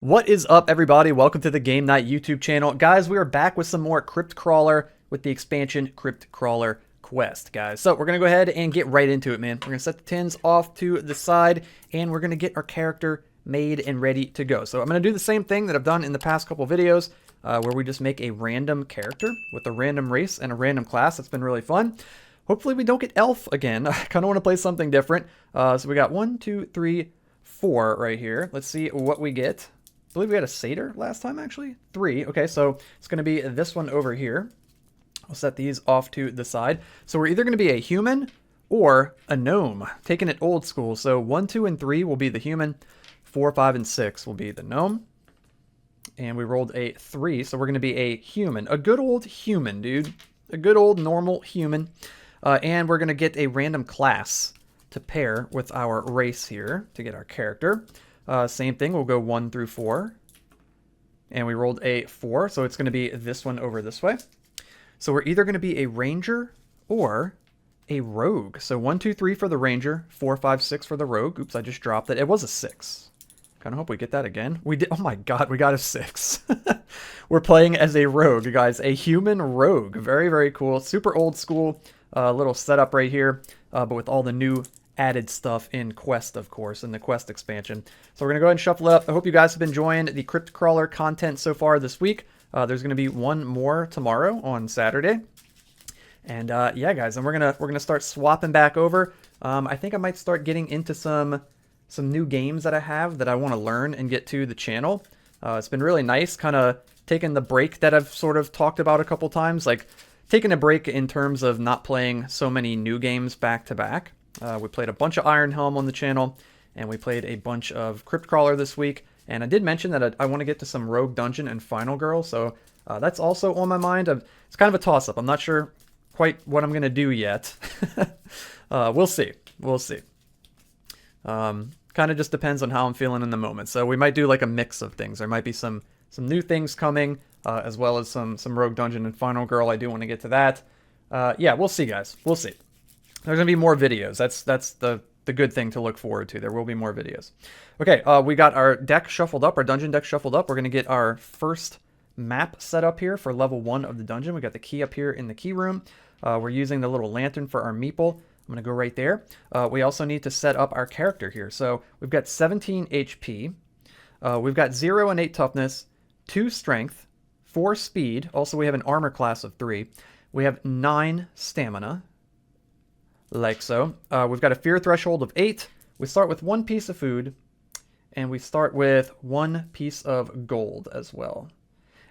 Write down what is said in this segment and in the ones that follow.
What is up, everybody? Welcome to the Game Night YouTube channel. Guys, we are back with some more Crypt Crawler with the expansion Crypt Crawler Quest, guys. So we're going to go ahead and get right into it, man. We're going to set the tins off to the side, and we're going to get our character made and ready to go. So I'm going to do the same thing that I've done in the past couple videos, where we just make a random character with a random race and a random class. It's been really fun. Hopefully we don't get elf again. I kind of want to play something different. So we got 1, 2, 3, 4 right here. Let's see what we get. I believe we had a satyr last time, actually. 3. Okay, so it's going to be this one over here. I'll set these off to the side. So we're either going to be a human or a gnome, taking it old school. So 1, 2, and 3 will be the human. 4, 5, and 6 will be the gnome. And we rolled a 3, so we're going to be a human. A good old human, dude. A good old normal human. And we're going to get a random class to pair with our race here to get our character. Same thing, we'll go 1 through 4. And we rolled a 4, so it's going to be this one over this way. So we're either going to be a ranger or a rogue. So 1, 2, 3 for the ranger, 4, 5, 6 for the rogue. Oops, I just dropped it. It was a 6. Kind of hope we get that again. We did. Oh my god, we got a 6. We're playing as a rogue, guys. A human rogue. Very, very cool. Super old school little setup right here, but with all the new added stuff in Quest, of course, in the Quest expansion. So we're going to go ahead and shuffle it up. I hope you guys have been enjoying the Crypt Crawler content so far this week. There's going to be one more tomorrow on Saturday. And yeah, guys, and we're gonna start swapping back over. I think I might start getting into some new games that I have that I want to learn and get to the channel. It's been really nice kind of taking the break that I've sort of talked about a couple times, like taking a break in terms of not playing so many new games back to back. We played a bunch of Iron Helm on the channel, and we played a bunch of Crypt Crawler this week. And I did mention that I want to get to some Rogue Dungeon and Final Girl, so that's also on my mind. It's kind of a toss-up. I'm not sure quite what I'm going to do yet. We'll see. We'll see. Kind of just depends on how I'm feeling in the moment. So we might do like a mix of things. There might be some new things coming, as well as some Rogue Dungeon and Final Girl. I do want to get to that. Yeah, we'll see, guys. We'll see. There's going to be more videos. That's the good thing to look forward to. There will be more videos. Okay, we got our deck shuffled up, our dungeon deck shuffled up. We're going to get our first map set up here for level 1 of the dungeon. We got the key up here in the key room. We're using the little lantern for our meeple. I'm going to go right there. We also need to set up our character here. So we've got 17 HP. We've got 0 and 8 toughness, 2 strength, 4 speed. Also, we have an armor class of 3. We have 9 stamina. Like so. We've got a fear threshold of 8. We start with 1 piece of food, and we start with 1 piece of gold as well.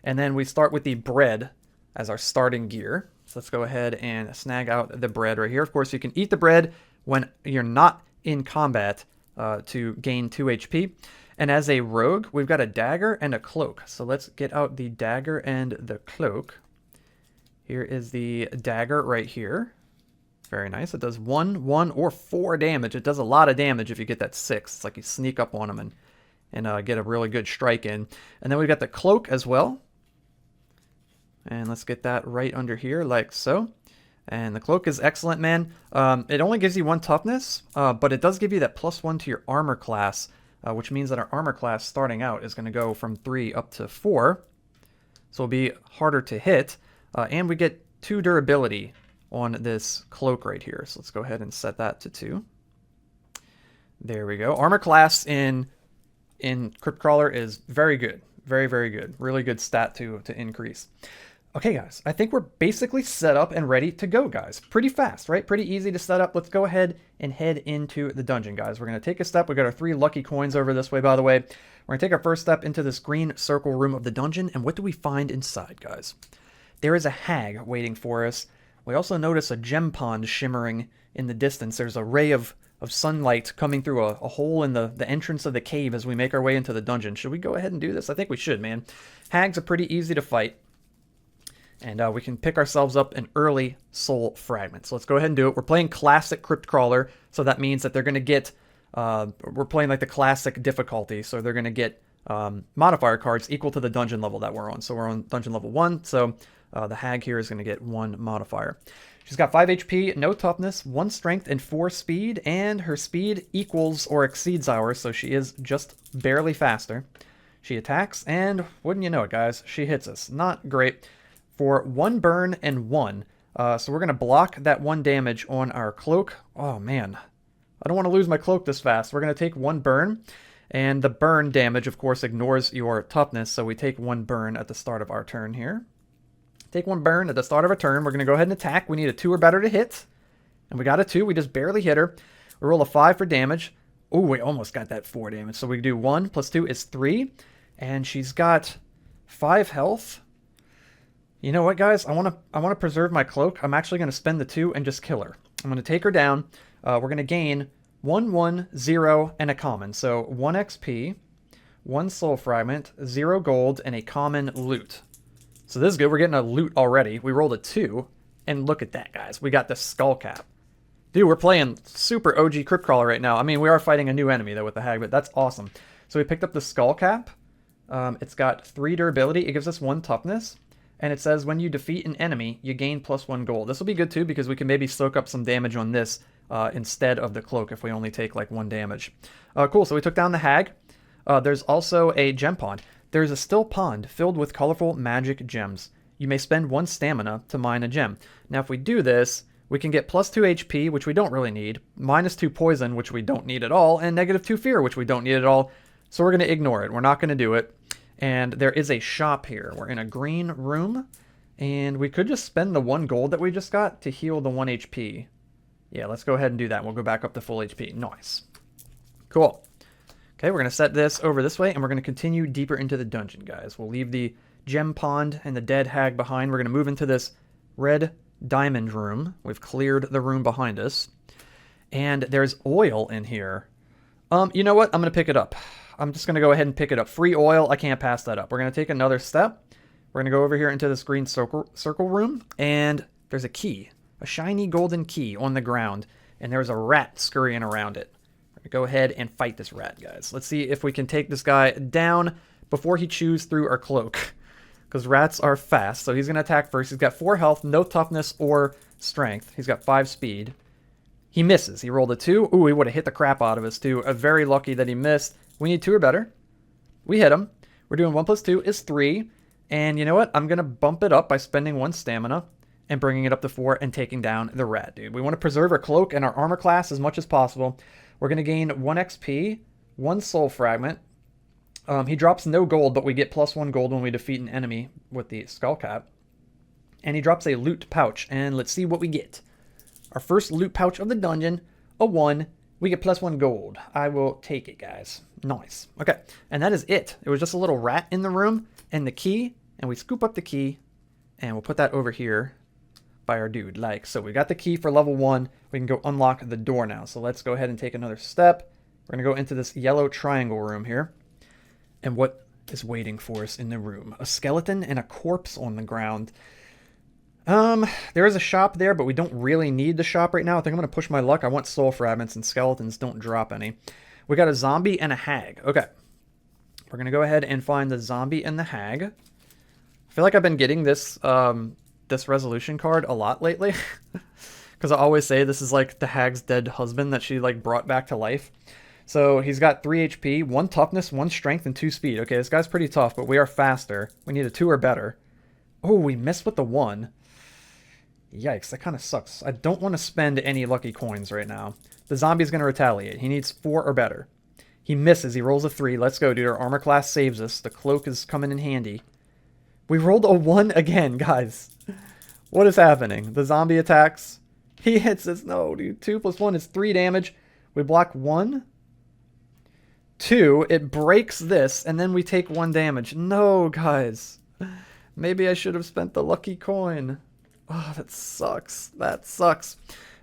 And then we start with the bread as our starting gear. So let's go ahead and snag out the bread right here. Of course, you can eat the bread when you're not in combat to gain 2 HP. And as a rogue, we've got a dagger and a cloak. So let's get out the dagger and the cloak. Here is the dagger right here. Very nice. It does 1, 1, or 4 damage. It does a lot of damage if you get that 6. It's like you sneak up on them and get a really good strike in. And then we've got the cloak as well. And let's get that right under here, like so. And the cloak is excellent, man. It only gives you 1 toughness, but it does give you that +1 to your armor class, which means that our armor class starting out is going to go from 3 up to 4. So it'll be harder to hit. And we get 2 durability on this cloak right here. So let's go ahead and set that to 2. There we go. Armor class in Crypt Crawler is very good. Very, very good. Really good stat to increase. Okay, guys. I think we're basically set up and ready to go, guys. Pretty fast, right? Pretty easy to set up. Let's go ahead and head into the dungeon, guys. We're going to take a step. We got our 3 lucky coins over this way, by the way. We're going to take our first step into this green circle room of the dungeon. And what do we find inside, guys? There is a hag waiting for us. We also notice a gem pond shimmering in the distance. There's a ray of sunlight coming through a hole in the entrance of the cave as we make our way into the dungeon. Should we go ahead and do this? I think we should, man. Hags are pretty easy to fight. And we can pick ourselves up an early soul fragment. So let's go ahead and do it. We're playing classic Crypt Crawler, so that means that they're going to get... we're playing like the classic difficulty, so they're going to get modifier cards equal to the dungeon level that we're on. So we're on dungeon level 1, so... the hag here is going to get 1 modifier. She's got 5 HP, no toughness, 1 strength, and 4 speed, and her speed equals or exceeds ours, so she is just barely faster. She attacks, and wouldn't you know it, guys, she hits us. Not great. For 1 burn and 1. So we're going to block that 1 damage on our cloak. Oh, man. I don't want to lose my cloak this fast. We're going to take 1 burn. And the burn damage, of course, ignores your toughness. So we take 1 burn at the start of our turn here. Take 1 burn at the start of a turn. We're going to go ahead and attack. We need a 2 or better to hit. And we got a 2. We just barely hit her. We roll a 5 for damage. Oh, we almost got that 4 damage. So we do 1 plus 2 is 3. And she's got 5 health. You know what, guys? I want to preserve my cloak. I'm actually going to spend the 2 and just kill her. I'm going to take her down. We're going to gain 1, 1, 0, and a common. So 1 XP, 1 soul fragment, 0 gold, and a common loot. So this is good. We're getting a loot already. We rolled a 2. And look at that, guys. We got the skull cap. Dude, we're playing super OG Crypt Crawler right now. I mean, we are fighting a new enemy, though, with the hag, but that's awesome. So we picked up the skull cap. It's got 3 durability. It gives us 1 toughness. And it says when you defeat an enemy, you gain +1 gold. This will be good too because we can maybe soak up some damage on this instead of the cloak if we only take like 1 damage. Cool, so we took down the hag. There's also a gem pond. There's a still pond filled with colorful magic gems. You may spend 1 stamina to mine a gem. Now if we do this, we can get +2 HP, which we don't really need, -2 poison, which we don't need at all, and -2 fear, which we don't need at all. So we're going to ignore it. We're not going to do it. And there is a shop here. We're in a green room. And we could just spend the 1 gold that we just got to heal the 1 HP. Yeah, let's go ahead and do that. We'll go back up to full HP. Nice. Cool. Okay, we're going to set this over this way. And we're going to continue deeper into the dungeon, guys. We'll leave the gem pond and the dead hag behind. We're going to move into this red diamond room. We've cleared the room behind us. And there's oil in here. You know what? I'm going to pick it up. I'm just going to go ahead and pick it up. Free oil, I can't pass that up. We're going to take another step. We're going to go over here into this green circle room, and there's a key, a shiny golden key on the ground, and there's a rat scurrying around it. We're going to go ahead and fight this rat, guys. Let's see if we can take this guy down before he chews through our cloak, because rats are fast. So he's going to attack first. He's got 4 health, no toughness or strength. He's got 5 speed. He misses. He rolled a 2. Ooh, he would have hit the crap out of us, too. Very lucky that he missed. We need 2 or better. We hit him. We're doing 1 plus 2 is 3. And you know what? I'm going to bump it up by spending 1 stamina and bringing it up to 4 and taking down the rat, dude. We want to preserve our cloak and our armor class as much as possible. We're going to gain 1 XP, 1 soul fragment. He drops no gold, but we get +1 gold when we defeat an enemy with the skull cap. And he drops a loot pouch. And let's see what we get. Our first loot pouch of the dungeon, a 1. We get +1 gold. I will take it, guys. Nice. Okay, and that is it. It was just a little rat in the room and the key, and we scoop up the key, and we'll put that over here by our dude. Like, so we got the key for level 1. We can go unlock the door now. So let's go ahead and take another step. We're going to go into this yellow triangle room here. And what is waiting for us in the room? A skeleton and a corpse on the ground. There is a shop there, but we don't really need the shop right now. I think I'm going to push my luck. I want soul fragments, and skeletons don't drop any. We got a zombie and a hag. Okay. We're going to go ahead and find the zombie and the hag. I feel like I've been getting this this resolution card a lot lately. Because I always say this is like the hag's dead husband that she like brought back to life. So he's got 3 HP, 1 toughness, 1 strength, and 2 speed. Okay, this guy's pretty tough, but we are faster. We need a 2 or better. Oh, we missed with the 1. Yikes, that kind of sucks. I don't want to spend any lucky coins right now. The zombie's going to retaliate. He needs 4 or better. He misses. He rolls a 3. Let's go, dude. Our armor class saves us. The cloak is coming in handy. We rolled a 1 again, guys. What is happening? The zombie attacks. He hits us. No, dude. 2 plus 1 is 3 damage. We block 1. 2. It breaks this, and then we take 1 damage. No, guys. Maybe I should have spent the lucky coin. Oh, that sucks. That sucks.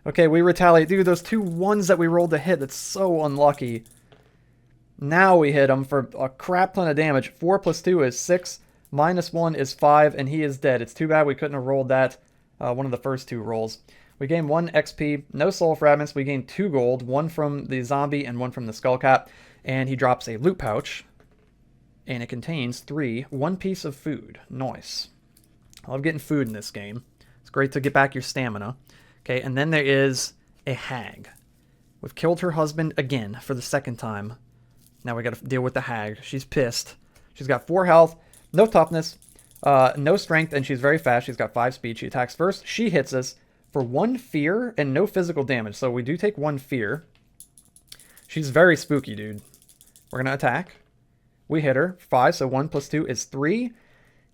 Okay, we retaliate. Dude, those 2 1s that we rolled to hit, that's so unlucky. Now we hit him for a crap ton of damage. 4 plus 2 is 6. Minus 1 is 5, and he is dead. It's too bad we couldn't have rolled that one of the first 2 rolls. We gain 1 XP, no soul fragments. We gain 2 gold, 1 from the zombie and 1 from the skull cap. And he drops a loot pouch, and it contains 1 piece of food. Nice. I love getting food in this game. It's great to get back your stamina. Okay, and then there is a hag. We've killed her husband again for the 2nd time. Now we gotta deal with the hag. She's pissed. She's got 4 health, no toughness, no strength, and she's very fast. She's got 5 speed. She attacks first. She hits us for 1 fear and no physical damage. So we do take 1 fear. She's very spooky, dude. We're going to attack. We hit her. 5, so 1 plus 2 is 3.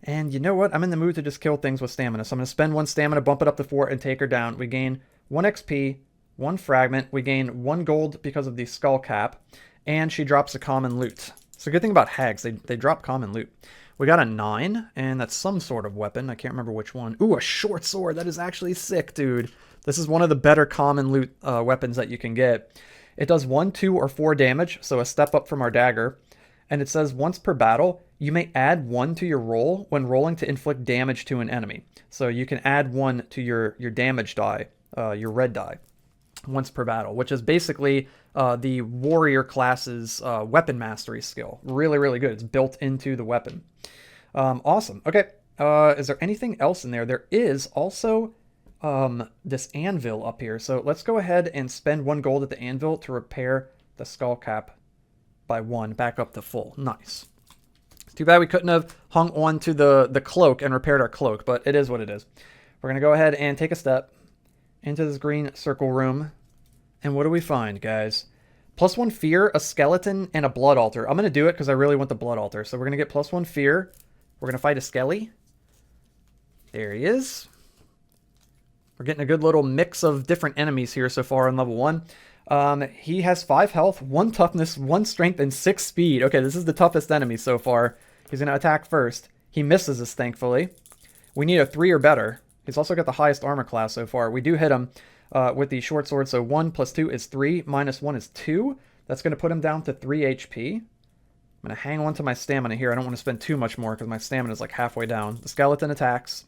And you know what? I'm in the mood to just kill things with stamina. So I'm going to spend 1 stamina, bump it up to 4, and take her down. We gain 1 XP, 1 fragment. We gain 1 gold because of the skull cap. And she drops a common loot. So good thing about hags, they drop common loot. We got a 9, and that's some sort of weapon. I can't remember which one. Ooh, a short sword. That is actually sick, dude. This is one of the better common loot weapons that you can get. It does 1, 2, or 4 damage, so a step up from our dagger. And it says once per battle, you may add 1 to your roll when rolling to inflict damage to an enemy. So you can add 1 to your damage die, your red die, once per battle, which is basically the warrior class's weapon mastery skill. Really, really good. It's built into the weapon. Awesome. Okay. Is there anything else in there? There is also this anvil up here. So let's go ahead and spend 1 gold at the anvil to repair the skull cap by 1 back up to full. Nice. It's too bad we couldn't have hung on to the cloak and repaired our cloak, but it is what it is. We're going to go ahead and take a step into this green circle room. And what do we find, guys? +1 fear, a skeleton, and a blood altar. I'm going to do it because I really want the blood altar. So we're going to get +1 fear. We're going to fight a skelly. There he is. We're getting a good little mix of different enemies here so far on level 1. He has 5 health, 1 toughness, 1 strength, and 6 speed. Okay, this is the toughest enemy so far. He's going to attack first. He misses us, thankfully. We need a 3 or better. He's also got the highest armor class so far. We do hit him with the short sword, so 1 plus 2 is 3, minus 1 is 2. That's going to put him down to 3 HP. I'm going to hang on to my stamina here. I don't want to spend too much more because my stamina is like halfway down. The skeleton attacks.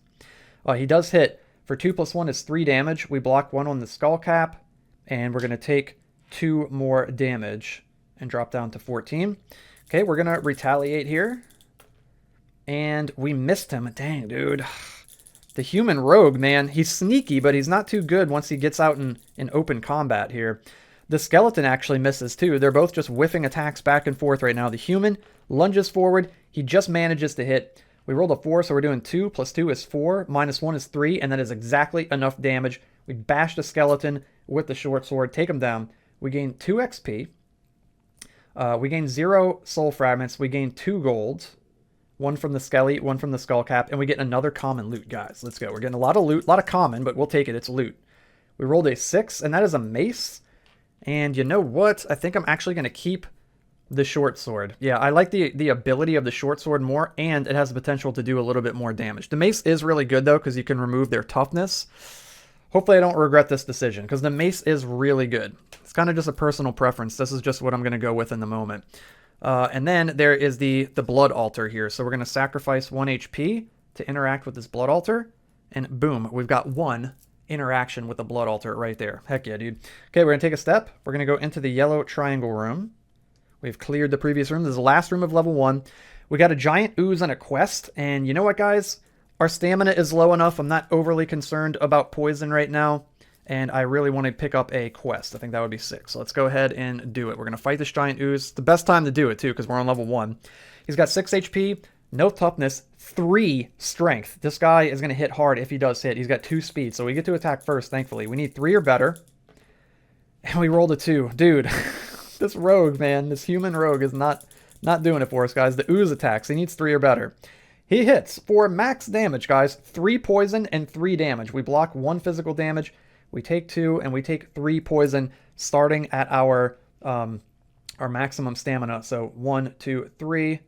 He does hit. For 2 plus 1 is 3 damage. We block 1 on the skull cap, and we're going to take 2 more damage and drop down to 14. Okay, we're going to retaliate here. And we missed him. Dang, dude. The human rogue, man. He's sneaky, but he's not too good once he gets out in open combat here. The skeleton actually misses too. They're both just whiffing attacks back and forth right now. The human lunges forward. He just manages to hit. We rolled a 4, so we're doing 2 plus 2 is 4, minus 1 is 3, and that is exactly enough damage. We bash the skeleton with the short sword, take him down. We gain 2 XP. We gain 0 soul fragments. We gain 2 gold. 1 from the skelly, 1 from the skull cap, and we get another common loot, guys. Let's go. We're getting a lot of loot, a lot of common, but we'll take it. It's loot. We rolled a 6, and that is a mace. And you know what? I think I'm actually going to keep the short sword. Yeah, I like the ability of the short sword more, and it has the potential to do a little bit more damage. The mace is really good, though, because you can remove their toughness. Hopefully I don't regret this decision, because the mace is really good. It's kind of just a personal preference. This is just what I'm going to go with in the moment. And then there is the blood altar here. So we're going to sacrifice 1 HP to interact with this blood altar. And boom, we've got 1 interaction with the blood altar right there. Heck yeah, dude. Okay, we're going to take a step. We're going to go into the yellow triangle room. We've cleared the previous room. This is the last room of level 1. We got a giant ooze and a quest. And you know what, guys? Our stamina is low enough. I'm not overly concerned about poison right now. And I really want to pick up a quest. I think that would be sick. So let's go ahead and do it. We're going to fight this giant ooze. It's the best time to do it, too, because we're on level 1. He's got 6 HP, no toughness, 3 strength. This guy is going to hit hard if he does hit. He's got 2 speed, so we get to attack first, thankfully. We need 3 or better. And we rolled a 2. Dude, this rogue, man, this human rogue is not doing it for us, guys. The ooze attacks. He needs 3 or better. He hits for max damage, guys. 3 poison and 3 damage. We block 1 physical damage. We take 2, and we take 3 poison, starting at our maximum stamina. So 1, 2, 3.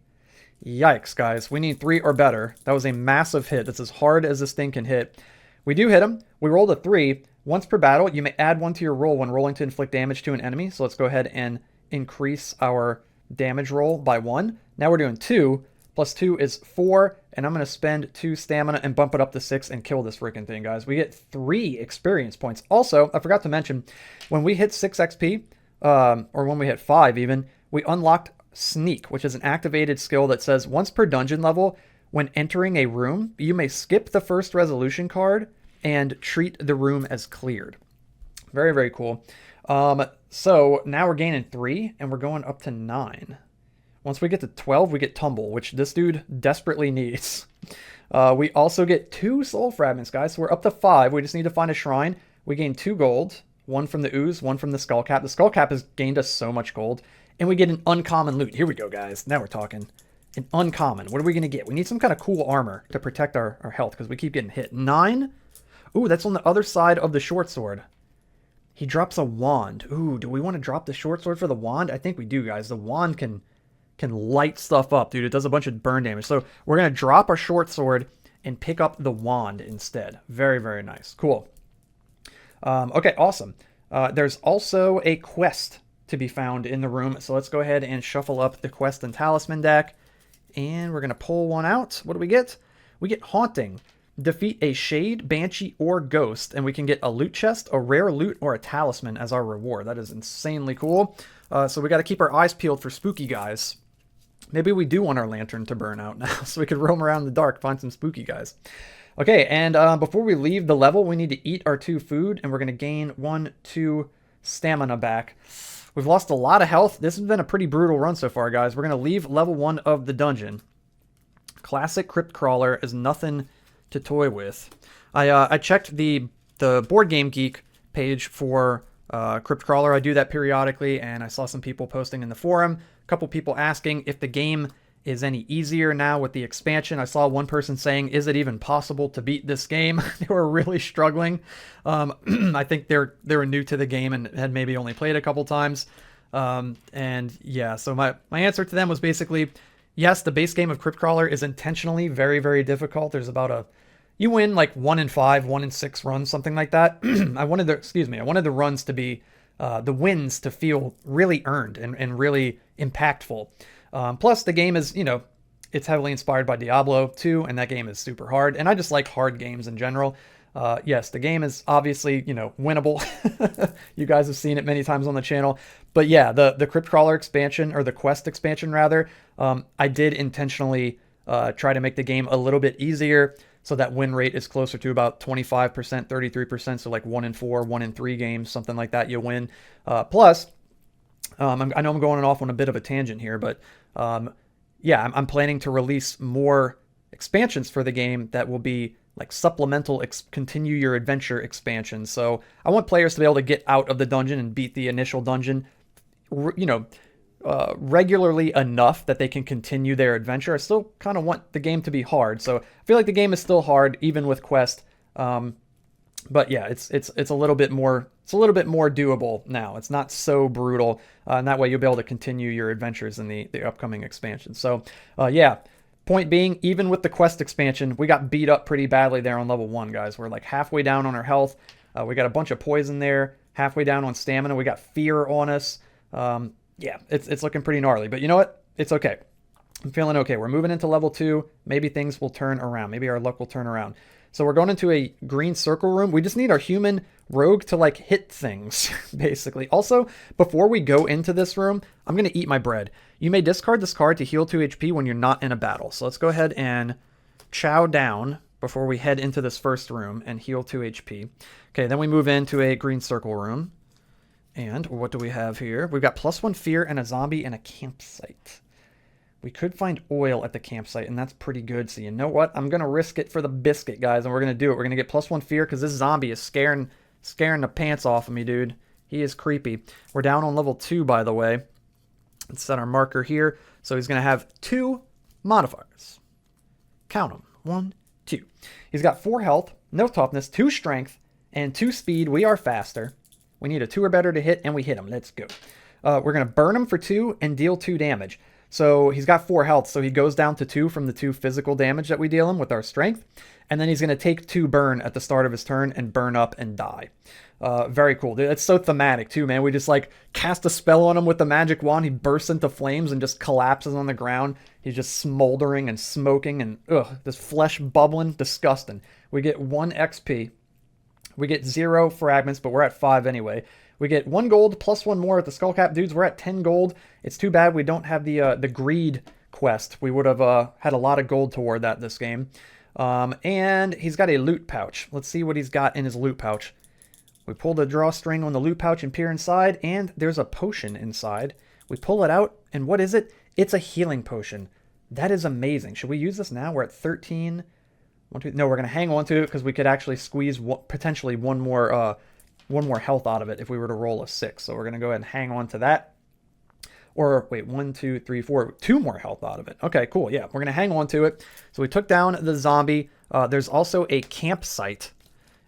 Yikes, guys. We need 3 or better. That was a massive hit. That's as hard as this thing can hit. We do hit him. We rolled a 3. Once per battle, you may add 1 to your roll when rolling to inflict damage to an enemy. So let's go ahead and increase our damage roll by 1. Now we're doing 2. Plus 2 is 4, and I'm going to spend 2 stamina and bump it up to 6 and kill this freaking thing, guys. We get 3 experience points. Also, I forgot to mention, when we hit 6 XP, or when we hit 5 even, we unlocked Sneak, which is an activated skill that says once per dungeon level, when entering a room, you may skip the first resolution card and treat the room as cleared. Very, very cool. So now we're gaining 3, and we're going up to 9. Once we get to 12, we get Tumble, which this dude desperately needs. We also get 2 soul fragments, guys. So we're up to 5. We just need to find a shrine. We gain 2 gold. 1 from the ooze, 1 from the skull cap. The skull cap has gained us so much gold. And we get an uncommon loot. Here we go, guys. Now we're talking. An uncommon. What are we going to get? We need some kind of cool armor to protect our health because we keep getting hit. 9. Ooh, that's on the other side of the short sword. He drops a wand. Ooh, do we want to drop the short sword for the wand? I think we do, guys. The wand can light stuff up, dude. It does a bunch of burn damage. So we're going to drop our short sword and pick up the wand instead. Very, very nice. Cool. Okay, awesome. There's also a quest to be found in the room. So let's go ahead and shuffle up the quest and talisman deck. And we're going to pull one out. What do we get? We get Haunting. Defeat a shade, banshee, or ghost, and we can get a loot chest, a rare loot, or a talisman as our reward. That is insanely cool. So we got to keep our eyes peeled for spooky guys. Maybe we do want our lantern to burn out now, so we could roam around in the dark, find some spooky guys. Okay, and before we leave the level, we need to eat our 2 food, and we're going to gain 1, 2 stamina back. We've lost a lot of health. This has been a pretty brutal run so far, guys. We're going to leave level 1 of the dungeon. Classic Crypt Crawler is nothing to toy with. I checked the Board Game Geek page for Crypt Crawler. I do that periodically, and I saw some people posting in the forum. A couple people asking if the game is any easier now with the expansion. I saw one person saying, is it even possible to beat this game? They were really struggling. I think they were new to the game and had maybe only played a couple times. And yeah, so my answer to them was basically, yes, the base game of Crypt Crawler is intentionally very, very difficult. There's about you win like 1 in 5, 1 in 6 runs, something like that. I wanted the runs to be, the wins to feel really earned and really impactful. Plus, the game is, it's heavily inspired by Diablo 2, and that game is super hard. And I just like hard games in general. Yes, the game is obviously, winnable. You guys have seen it many times on the channel. But yeah, the Crypt Crawler expansion, or the quest expansion rather, I did intentionally try to make the game a little bit easier so that win rate is closer to about 25%, 33%. So like 1 in 4, 1 in 3 games, something like that, you win. Plus, I know I'm going off on a bit of a tangent here, but yeah, I'm planning to release more expansions for the game that will be like supplemental continue your adventure expansions. So I want players to be able to get out of the dungeon and beat the initial dungeon, regularly enough that they can continue their adventure. I still kind of want the game to be hard. So I feel like the game is still hard even with quest. But yeah, it's a little bit more doable now. It's not so brutal, and that way you'll be able to continue your adventures in the upcoming expansion. So yeah, point being, even with the quest expansion, we got beat up pretty badly there on level 1, guys. We're like halfway down on our health. We got a bunch of poison there, halfway down on stamina. We got fear on us. Yeah, it's looking pretty gnarly, but you know what? It's okay. I'm feeling okay. We're moving into level 2. Maybe things will turn around. Maybe our luck will turn around. So we're going into a green circle room. We just need our human rogue to like hit things, basically. Also, before we go into this room, I'm going to eat my bread. You may discard this card to heal 2 HP when you're not in a battle. So let's go ahead and chow down before we head into this first room and heal 2 HP. Okay, then we move into a green circle room. And what do we have here? We've got +1 fear and a zombie and a campsite. We could find oil at the campsite, and that's pretty good. So you know what? I'm going to risk it for the biscuit, guys, and we're going to do it. We're going to get +1 fear because this zombie is scaring the pants off of me, dude. He is creepy. We're down on level 2, by the way. Let's set our marker here. So he's going to have 2 modifiers. Count them. 1, 2. He's got 4 health, no toughness, 2 strength, and 2 speed. We are faster. We need a 2 or better to hit, and we hit him. Let's go. We're going to burn him for 2 and deal 2 damage. So he's got 4 health, so he goes down to 2 from the 2 physical damage that we deal him with our strength. And then he's going to take 2 burn at the start of his turn and burn up and die. Very cool. It's so thematic too, man. We just like cast a spell on him with the magic wand. He bursts into flames and just collapses on the ground. He's just smoldering and smoking and this flesh bubbling. Disgusting. We get 1 XP. We get 0 fragments, but we're at 5 anyway. We get 1 gold plus 1 more at the skullcap dudes. We're at 10 gold. It's too bad we don't have the greed quest. We would have had a lot of gold toward that this game. And he's got a loot pouch. Let's see what he's got in his loot pouch. We pull the drawstring on the loot pouch and peer inside, and there's a potion inside. We pull it out, and what is it? It's a healing potion. That is amazing. Should we use this now? We're at 13. No, we're going to hang on to it because we could actually squeeze potentially one more health out of it if we were to roll a 6. So we're going to go ahead and hang on to that. Or wait, 1, 2, 3, 4, 2 more health out of it. Okay, cool. Yeah, we're going to hang on to it. So we took down the zombie. There's also a campsite.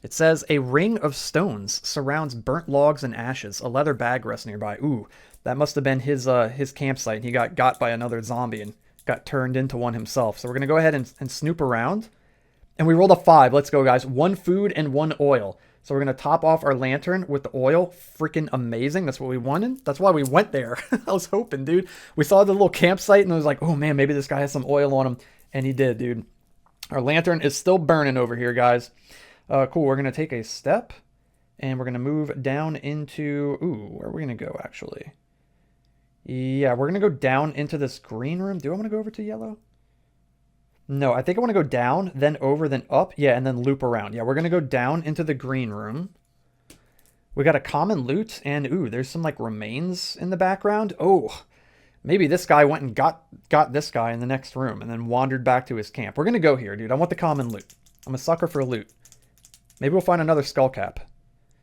It says a ring of stones surrounds burnt logs and ashes. A leather bag rests nearby. Ooh, that must have been his campsite. He got by another zombie and got turned into one himself. So we're going to go ahead and snoop around. And we rolled a 5. Let's go, guys. 1 food and 1 oil. So we're going to top off our lantern with the oil. Freaking amazing. That's what we wanted. That's why we went there. I was hoping, dude. We saw the little campsite and I was like, oh, man, maybe this guy has some oil on him. And he did, dude. Our lantern is still burning over here, guys. Cool. We're going to take a step. And we're going to move down into... Ooh, where are we going to go, actually? Yeah, we're going to go down into this green room. Do I want to go over to yellow? No, I think I want to go down, then over, then up. Yeah, and then loop around. Yeah, we're going to go down into the green room. We got a common loot, and ooh, there's some like remains in the background. Oh, maybe this guy went and got this guy in the next room and then wandered back to his camp. We're going to go here, dude. I want the common loot. I'm a sucker for loot. Maybe we'll find another skull cap.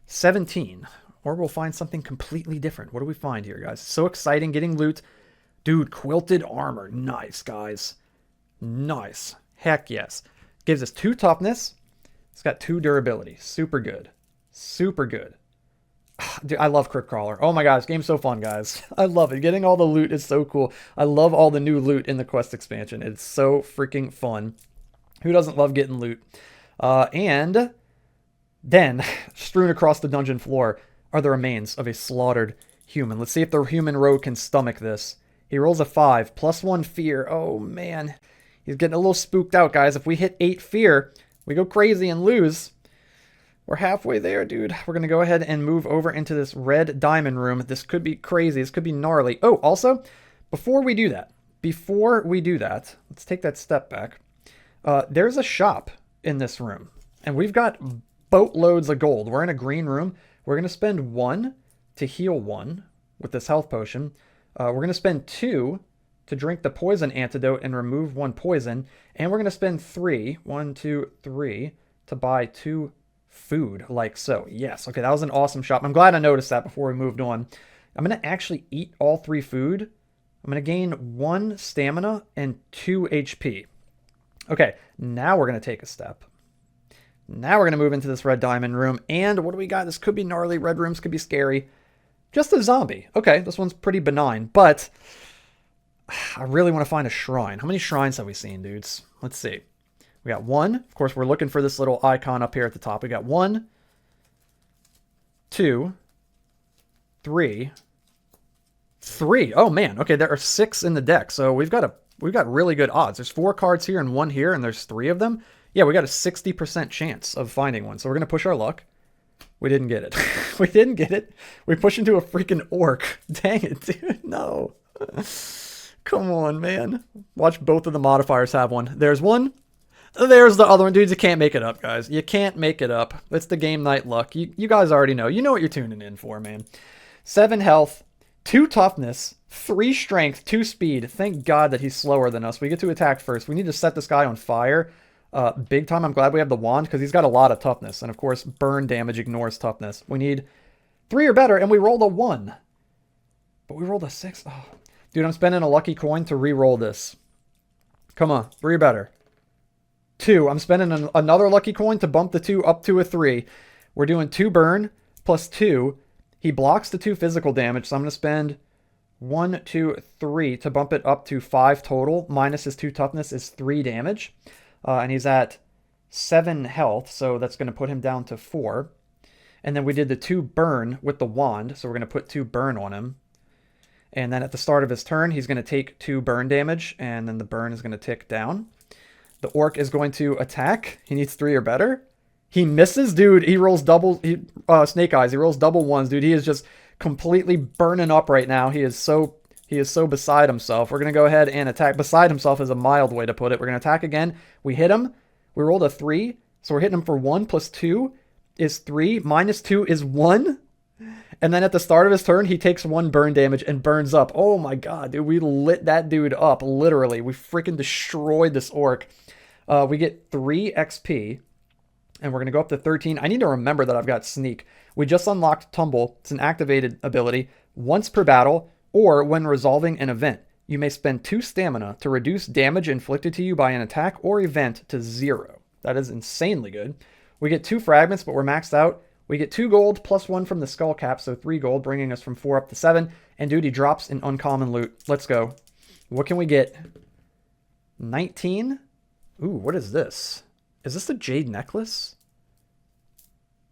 17. Or we'll find something completely different. What do we find here, guys? So exciting getting loot. Dude, quilted armor. Nice, guys. Nice. Heck yes. Gives us 2 toughness. It's got 2 durability. Super good. Super good. Dude, I love Crypt Crawler. Oh my gosh, this game's so fun, guys. I love it. Getting all the loot is so cool. I love all the new loot in the quest expansion. It's so freaking fun. Who doesn't love getting loot? And then, strewn across the dungeon floor are the remains of a slaughtered human. Let's see if the human rogue can stomach this. He rolls a 5, plus 1 fear. Oh man. He's getting a little spooked out, guys. If we hit 8 fear, we go crazy and lose. We're halfway there, dude. We're going to go ahead and move over into this red diamond room. This could be crazy. This could be gnarly. Oh, also, before we do that, let's take that step back. There's a shop in this room, and we've got boatloads of gold. We're in a green room. We're going to spend 1 to heal 1 with this health potion. We're going to spend 2 to drink the poison antidote and remove 1 poison. And we're going to spend 3, 1, 2, 3, to buy 2 food, like so. Yes, okay, that was an awesome shop. I'm glad I noticed that before we moved on. I'm going to actually eat all 3 food. I'm going to gain 1 stamina and 2 HP. Okay, now we're going to take a step. Now we're going to move into this red diamond room. And what do we got? This could be gnarly. Red rooms could be scary. Just a zombie. Okay, this one's pretty benign, but I really want to find a shrine. How many shrines have we seen, dudes? Let's see. We got 1. Of course, we're looking for this little icon up here at the top. We got 1, 2, 3. Oh man. Okay, there are 6 in the deck. So we've got really good odds. There's 4 cards here and 1 here, and there's 3 of them. Yeah, we got a 60% chance of finding one. So we're going to push our luck. We didn't get it. We didn't get it. We push into a freaking orc. Dang it, dude. No. Come on, man. Watch both of the modifiers have one. There's one. There's the other one. Dudes, you can't make it up, guys. You can't make it up. It's the game night luck. You guys already know. You know what you're tuning in for, man. 7 health, 2 toughness, 3 strength, 2 speed. Thank God that he's slower than us. We get to attack first. We need to set this guy on fire. Big time. I'm glad we have the wand because he's got a lot of toughness. And of course, burn damage ignores toughness. We need 3 or better, and we rolled a 1. But we rolled a 6. Oh. Dude, I'm spending a lucky coin to re-roll this. Come on, 3 or better. 2. I'm spending another lucky coin to bump the 2 up to a 3. We're doing 2 burn plus 2. He blocks the 2 physical damage, so I'm going to spend 1, 2, 3 to bump it up to 5 total. Minus his 2 toughness is 3 damage. And he's at 7 health, so that's going to put him down to 4. And then we did the 2 burn with the wand, so we're going to put 2 burn on him. And then at the start of his turn, he's going to take 2 burn damage, and then the burn is going to tick down. The orc is going to attack. He needs 3 or better. He misses, dude. He rolls double, snake eyes. He rolls double 1s, dude. He is just completely burning up right now. He is so beside himself. We're going to go ahead and attack. Beside himself is a mild way to put it. We're going to attack again. We hit him. We rolled a 3. So we're hitting him for 1 plus 2 is 3. Minus 2 is 1. And then at the start of his turn, he takes 1 burn damage and burns up. Oh my god, dude, we lit that dude up, literally. We freaking destroyed this orc. We get 3 XP, and we're going to go up to 13. I need to remember that I've got Sneak. We just unlocked Tumble. It's an activated ability. Once per battle, or when resolving an event, you may spend 2 stamina to reduce damage inflicted to you by an attack or event to 0. That is insanely good. We get 2 fragments, but we're maxed out. We get 2 gold plus 1 from the skull cap, so 3 gold, bringing us from 4 up to 7. And dude, he drops an uncommon loot. Let's go. What can we get? 19? Ooh, what is this? Is this the jade necklace?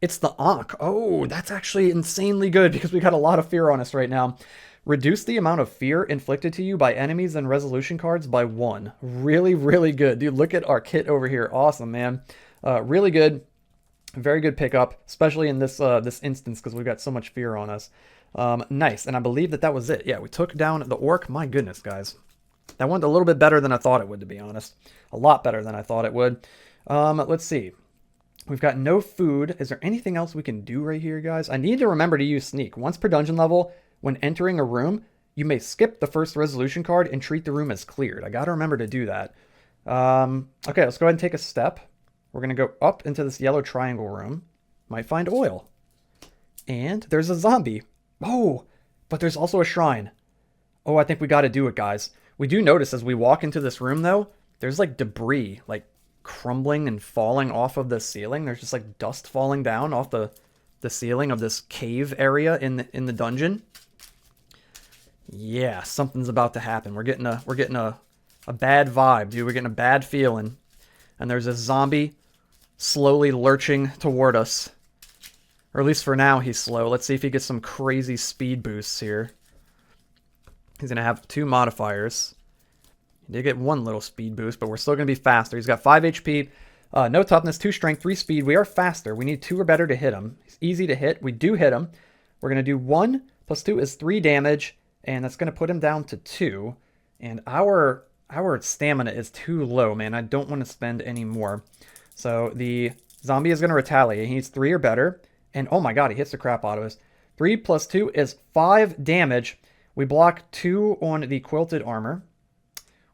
It's the Ankh. Oh, that's actually insanely good because we got a lot of fear on us right now. Reduce the amount of fear inflicted to you by enemies and resolution cards by 1. Really, really good. Dude, look at our kit over here. Awesome, man. Really good. Very good pickup, especially in this this instance because we've got so much fear on us. Nice, and I believe that was it. Yeah, we took down the orc. My goodness, guys. That went a little bit better than I thought it would, to be honest. A lot better than I thought it would. Let's see. We've got no food. Is there anything else we can do right here, guys? I need to remember to use Sneak. Once per dungeon level, when entering a room, you may skip the first resolution card and treat the room as cleared. I got to remember to do that. Okay, let's go ahead and take a step. We're going to go up into this yellow triangle room. Might find oil. And there's a zombie. Oh, but there's also a shrine. Oh, I think we got to do it, guys. We do notice as we walk into this room, though, there's like debris, like crumbling and falling off of the ceiling. There's just like dust falling down off the ceiling of this cave area in the dungeon. Yeah, something's about to happen. We're getting a bad vibe, dude. We're getting a bad feeling. And there's a zombie slowly lurching toward us. Or at least for now, he's slow. Let's see if he gets some crazy speed boosts here. He's going to have 2 modifiers. He did get 1 little speed boost, but we're still going to be faster. He's got 5 HP, no toughness, 2 strength, 3 speed. We are faster. We need 2 or better to hit him. He's easy to hit. We do hit him. We're going to do 1 plus 2 is 3 damage, and that's going to put him down to 2. And our stamina is too low, man. I don't want to spend any more. So the zombie is going to retaliate. He needs 3 or better. And oh my god, he hits the crap out of us. 3 plus 2 is 5 damage. We block 2 on the quilted armor.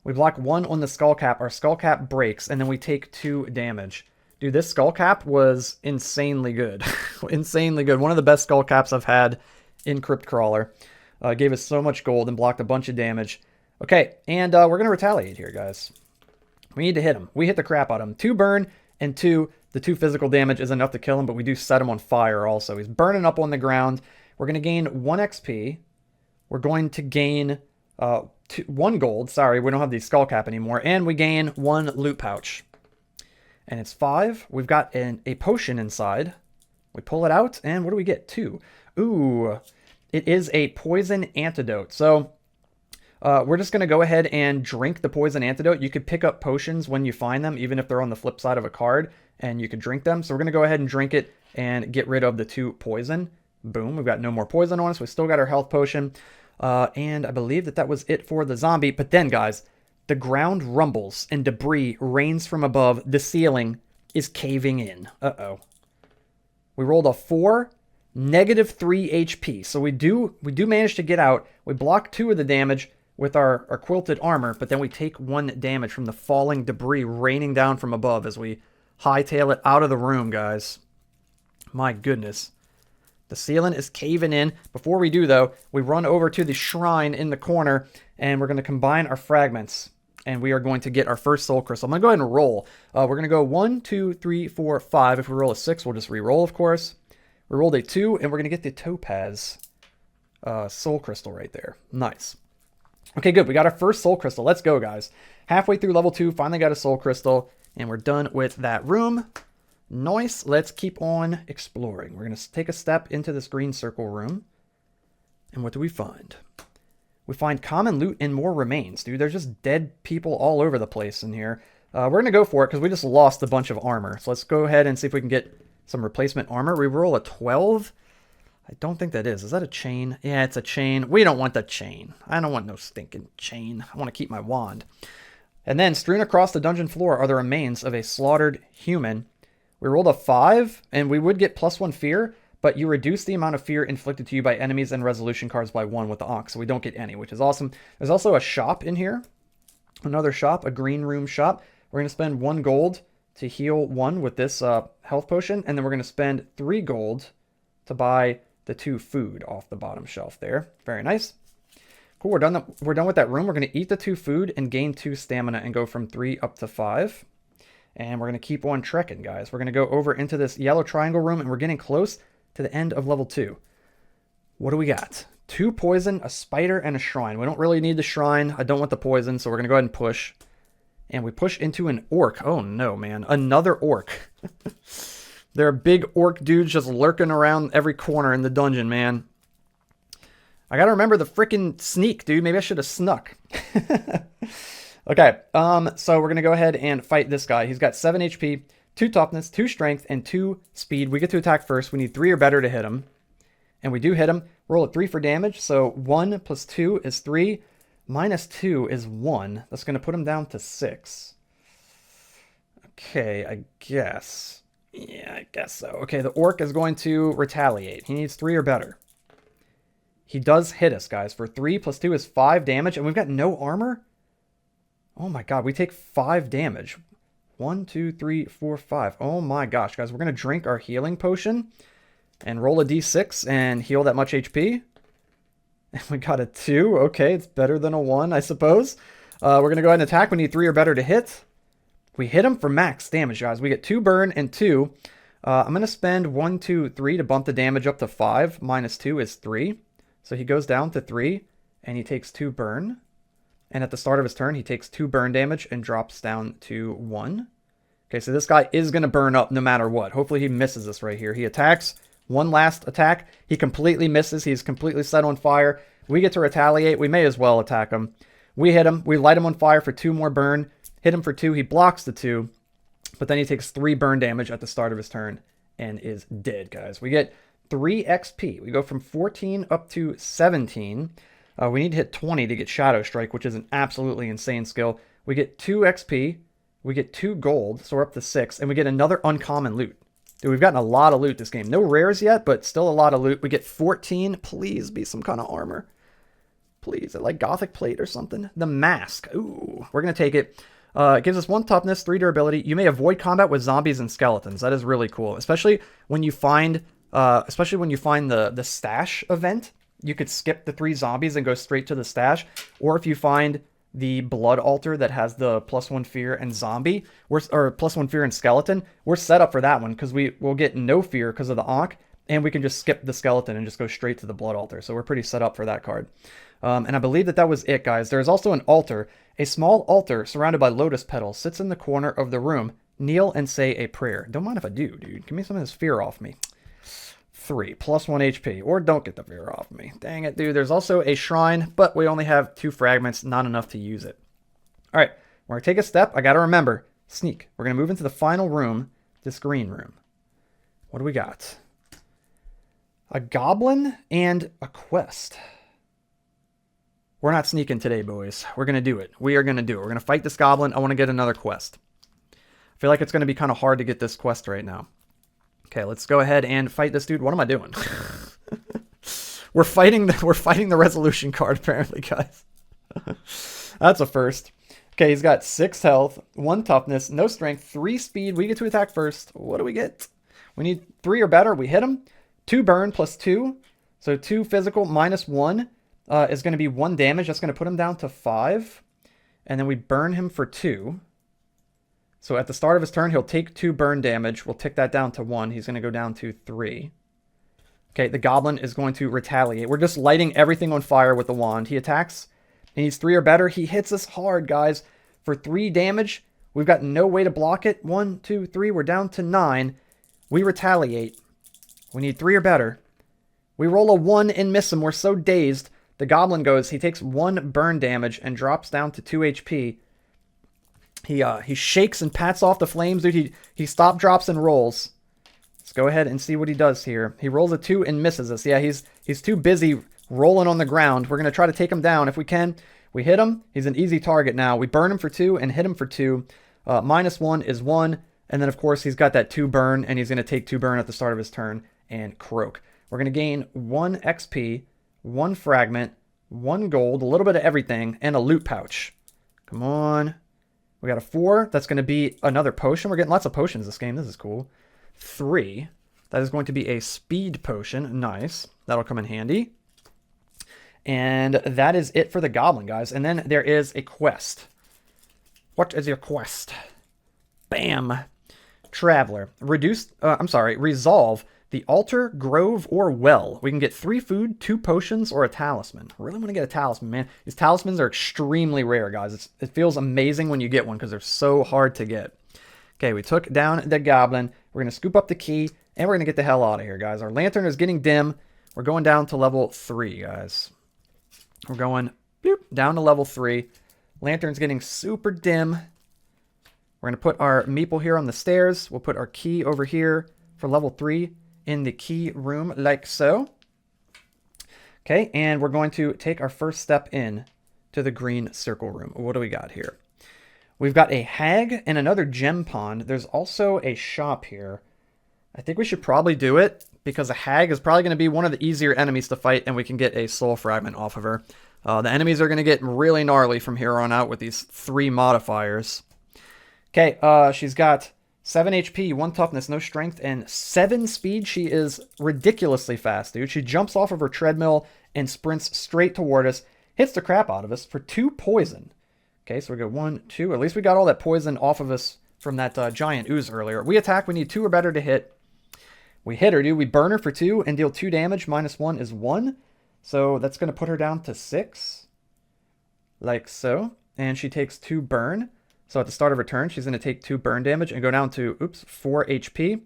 We block 1 on the skull cap. Our skull cap breaks, and then we take 2 damage. Dude, this skull cap was insanely good. Insanely good. One of the best skull caps I've had in Crypt Crawler. Gave us so much gold and blocked a bunch of damage. Okay, and we're going to retaliate here, guys. We need to hit him. We hit the crap out of him. 2 burn, and 2, the 2 physical damage is enough to kill him, but we do set him on fire also. He's burning up on the ground. We're going to gain 1 XP. We're going to gain 1 gold. Sorry, we don't have the skull cap anymore. And we gain 1 loot pouch. And it's 5. We've got a potion inside. We pull it out, and what do we get? 2. Ooh, it is a poison antidote. So we're just going to go ahead and drink the poison antidote. You could pick up potions when you find them, even if they're on the flip side of a card, and you could drink them. So we're going to go ahead and drink it and get rid of the 2 poison. Boom, we've got no more poison on us. We still got our health potion. And I believe that was it for the zombie. But then, guys, the ground rumbles and debris rains from above. The ceiling is caving in. Uh-oh. We rolled a 4, negative 3 HP. So we do manage to get out. We block 2 of the damage with our quilted armor, but then we take 1 damage from the falling debris raining down from above as we hightail it out of the room, guys. My goodness. The ceiling is caving in. Before we do, though, we run over to the shrine in the corner, and we're going to combine our fragments, and we are going to get our first soul crystal. I'm going to go ahead and roll. We're going to go 1, 2, 3, 4, 5. If we roll a 6, we'll just re-roll, of course. We rolled a 2, and we're going to get the topaz soul crystal right there. Nice. Okay, good. We got our first soul crystal. Let's go, guys. Halfway through level 2, finally got a soul crystal, and we're done with that room. Nice. Let's keep on exploring. We're going to take a step into this green circle room. And what do we find? We find common loot and more remains. Dude, there's just dead people all over the place in here. We're going to go for it because we just lost a bunch of armor. So let's go ahead and see if we can get some replacement armor. We roll a 12. I don't think that is. Is that a chain? Yeah, it's a chain. We don't want the chain. I don't want no stinking chain. I want to keep my wand. And then strewn across the dungeon floor are the remains of a slaughtered human. We rolled a 5, and we would get +1 fear, but you reduce the amount of fear inflicted to you by enemies and resolution cards by 1 with the Ankh, so we don't get any, which is awesome. There's also a shop in here. Another shop, a green room shop. We're going to spend 1 gold to heal 1 with this health potion, and then we're going to spend 3 gold to buy the 2 food off the bottom shelf there. Very nice. Cool, we're done with that room. We're going to eat the 2 food and gain 2 stamina and go from 3 up to 5. And we're going to keep on trekking, guys. We're going to go over into this yellow triangle room, and we're getting close to the end of level 2. What do we got? 2 poison, a spider, and a shrine. We don't really need the shrine. I don't want the poison, so we're going to go ahead and push. And we push into an orc. Oh, no, man. Another orc. There are big orc dudes just lurking around every corner in the dungeon, man. I got to remember the freaking sneak, dude. Maybe I should have snuck. Okay, so we're going to go ahead and fight this guy. He's got 7 HP, 2 toughness, 2 strength, and 2 speed. We get to attack first. We need 3 or better to hit him. And we do hit him. Roll at 3 for damage. So 1 plus 2 is 3. Minus 2 is 1. That's going to put him down to 6. Okay, I guess. Yeah, I guess so. Okay, the orc is going to retaliate. He needs 3 or better. He does hit us, guys. For 3 plus 2 is 5 damage. And we've got no armor? Oh my god, we take 5 damage. 1, 2, 3, 4, 5. Oh my gosh, guys. We're going to drink our healing potion and roll a d6 and heal that much HP. And we got a 2. Okay, it's better than a 1, I suppose. We're going to go ahead and attack. We need 3 or better to hit. We hit him for max damage, guys. We get 2 burn and 2. I'm going to spend 1, 2, 3 to bump the damage up to 5. Minus 2 is 3. So he goes down to 3, and he takes 2 burn. And at the start of his turn, he takes 2 burn damage and drops down to 1. Okay, so this guy is going to burn up no matter what. Hopefully he misses us right here. He attacks. 1 last attack. He completely misses. He's completely set on fire. We get to retaliate. We may as well attack him. We hit him. We light him on fire for 2 more burn. Hit him for 2. He blocks the 2. But then he takes 3 burn damage at the start of his turn and is dead, guys. We get 3 XP. We go from 14 up to 17. We need to hit 20 to get Shadow Strike, which is an absolutely insane skill. We get 2 XP. We get 2 gold, so we're up to 6. And we get another uncommon loot. Dude, we've gotten a lot of loot this game. No rares yet, but still a lot of loot. We get 14. Please be some kind of armor. Please, like Gothic Plate or something. The Mask. Ooh, we're going to take it. It gives us 1 toughness, 3 durability. You may avoid combat with zombies and skeletons. That is really cool, especially when you find the stash event. You could skip the 3 zombies and go straight to the stash. Or if you find the blood altar that has the +1 fear and zombie, or +1 fear and skeleton, we're set up for that one because we will get no fear because of the Ankh, and we can just skip the skeleton and just go straight to the blood altar. So we're pretty set up for that card. And I believe that was it, guys. There's also an altar. A small altar surrounded by lotus petals sits in the corner of the room. Kneel and say a prayer. Don't mind if I do, dude. Give me some of this fear off me. 3 +1 HP, or don't get the fear off me. Dang it, dude. There's also a shrine, but we only have 2 fragments, not enough to use it. All right, we're going to take a step. I got to remember, sneak. We're going to move into the final room, this green room. What do we got? A goblin and a quest. We're not sneaking today, boys. We're going to do it. We are going to do it. We're going to fight this goblin. I want to get another quest. I feel like it's going to be kind of hard to get this quest right now. Okay, let's go ahead and fight this dude. What am I doing? We're fighting the resolution card, apparently, guys. That's a first. Okay, he's got 6 health, 1 toughness, no strength, 3 speed. We get to attack first. What do we get? We need 3 or better. We hit him. 2 burn plus 2. So 2 physical minus 1 is going to be 1 damage. That's going to put him down to 5. And then we burn him for 2. So at the start of his turn, he'll take 2 burn damage. We'll tick that down to 1. He's going to go down to 3. Okay, the goblin is going to retaliate. We're just lighting everything on fire with the wand. He attacks. He needs 3 or better. He hits us hard, guys. For 3 damage, we've got no way to block it. 1, 2, 3. We're down to 9. We retaliate. We need 3 or better. We roll a 1 and miss him. We're so dazed. The goblin goes. He takes 1 burn damage and drops down to 2 HP. He shakes and pats off the flames, dude. He stop, drops, and rolls. Let's go ahead and see what he does here. He rolls a 2 and misses us. Yeah, he's too busy rolling on the ground. We're going to try to take him down if we can. We hit him. He's an easy target now. We burn him for 2 and hit him for 2. Minus 1 is 1. And then, of course, he's got that 2 burn, and he's going to take 2 burn at the start of his turn and croak. We're going to gain 1 XP, 1 fragment, 1 gold, a little bit of everything, and a loot pouch. Come on. We got a 4. That's going to be another potion. We're getting lots of potions this game. This is cool. 3. That is going to be a speed potion. Nice. That'll come in handy. And that is it for the goblin, guys. And then there is a quest. What is your quest? Bam. Traveler. Resolve the altar, grove, or well. We can get 3 food, 2 potions, or a talisman. I really want to get a talisman, man. These talismans are extremely rare, guys. It feels amazing when you get one because they're so hard to get. Okay, we took down the goblin. We're going to scoop up the key, and we're going to get the hell out of here, guys. Our lantern is getting dim. We're going down to level 3, guys. We're going down to level 3. Lantern's getting super dim. We're going to put our meeple here on the stairs. We'll put our key over here for level 3 in the key room, like so. Okay, and we're going to take our first step in to the green circle room. What do we got here? We've got a hag and another gem pond. There's also a shop here. I think we should probably do it because a hag is probably going to be one of the easier enemies to fight, and we can get a soul fragment off of her. The enemies are going to get really gnarly from here on out with these 3 modifiers. Okay, she's got 7 HP, 1 toughness, no strength, and 7 speed. She is ridiculously fast, dude. She jumps off of her treadmill and sprints straight toward us, hits the crap out of us for 2 poison. Okay, so we go 1, 2. At least we got all that poison off of us from that giant ooze earlier. We attack. We need 2 or better to hit. We hit her, dude. We burn her for 2 and deal 2 damage. -1 is 1. So that's going to put her down to 6. Like so. And she takes 2 burn. So at the start of her turn, she's going to take 2 burn damage and go down to, 4 HP.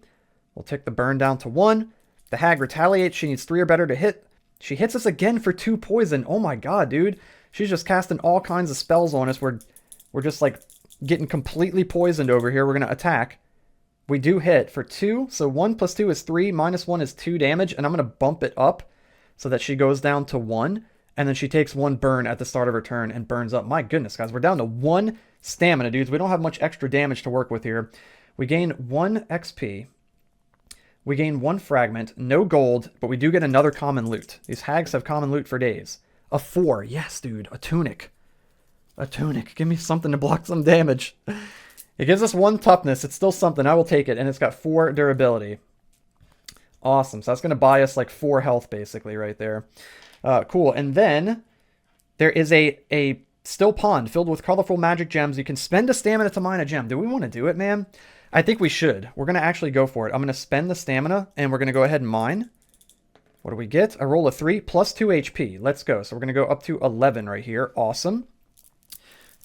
We'll take the burn down to 1. The hag retaliates. She needs 3 or better to hit. She hits us again for 2 poison. Oh my god, dude. She's just casting all kinds of spells on us. We're just like getting completely poisoned over here. We're going to attack. We do hit for 2. So 1 plus 2 is 3. -1 is 2 damage. And I'm going to bump it up so that she goes down to 1. And then she takes 1 burn at the start of her turn and burns up. My goodness, guys. We're down to 1 stamina, dudes. We don't have much extra damage to work with here. We gain 1 XP. We gain 1 fragment. No gold, but we do get another common loot. These hags have common loot for days. A 4. Yes, dude. A tunic. A tunic. Give me something to block some damage. It gives us 1 toughness. It's still something. I will take it. And it's got 4 durability. Awesome. So that's going to buy us like 4 health, basically, right there. Cool. And then there is a still pond filled with colorful magic gems. You can spend a stamina to mine a gem. Do we want to do it, man? I think we should. We're going to actually go for it. I'm going to spend the stamina, and we're going to go ahead and mine. What do we get? A roll of 3 plus 2 HP. Let's go. So we're going to go up to 11 right here. Awesome.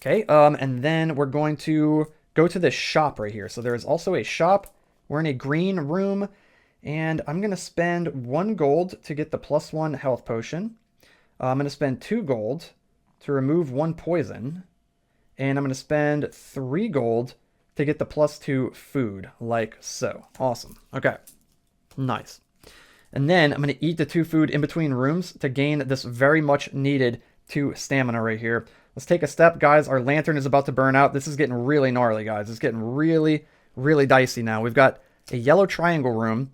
Okay, and then we're going to go to this shop right here. So there is also a shop. We're in a green room, and I'm going to spend 1 gold to get the +1 health potion. I'm going to spend 2 gold to remove 1 poison, and I'm going to spend 3 gold to get the +2 food, like so. Awesome. Okay, nice. And then I'm going to eat the 2 food in between rooms to gain this very much needed 2 stamina right here. Let's take a step, guys. Our lantern is about to burn out. This is getting really gnarly, guys. It's getting really, really dicey now. We've got a yellow triangle room.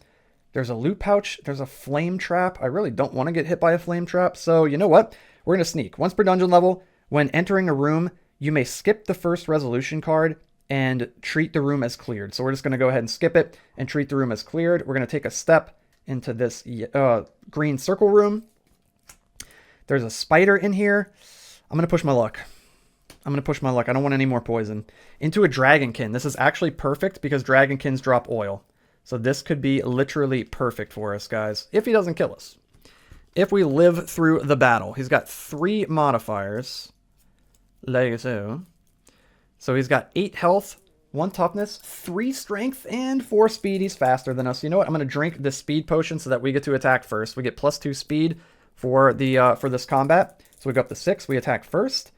There's a loot pouch. There's a flame trap. I really don't want to get hit by a flame trap. So you know what? We're going to sneak. Once per dungeon level, when entering a room, you may skip the first resolution card and treat the room as cleared. So we're just going to go ahead and skip it and treat the room as cleared. We're going to take a step into this green circle room. There's a spider in here. I'm going to push my luck. I don't want any more poison. Into a dragonkin. This is actually perfect because dragonkins drop oil. So this could be literally perfect for us, guys. If he doesn't kill us. If we live through the battle. He's got 3 modifiers. Like so. So he's got 8 health, 1 toughness, 3 strength, and 4 speed. He's faster than us. You know what? I'm going to drink this speed potion so that we get to attack first. We get +2 speed for this combat. So we go up to 6. We attack first.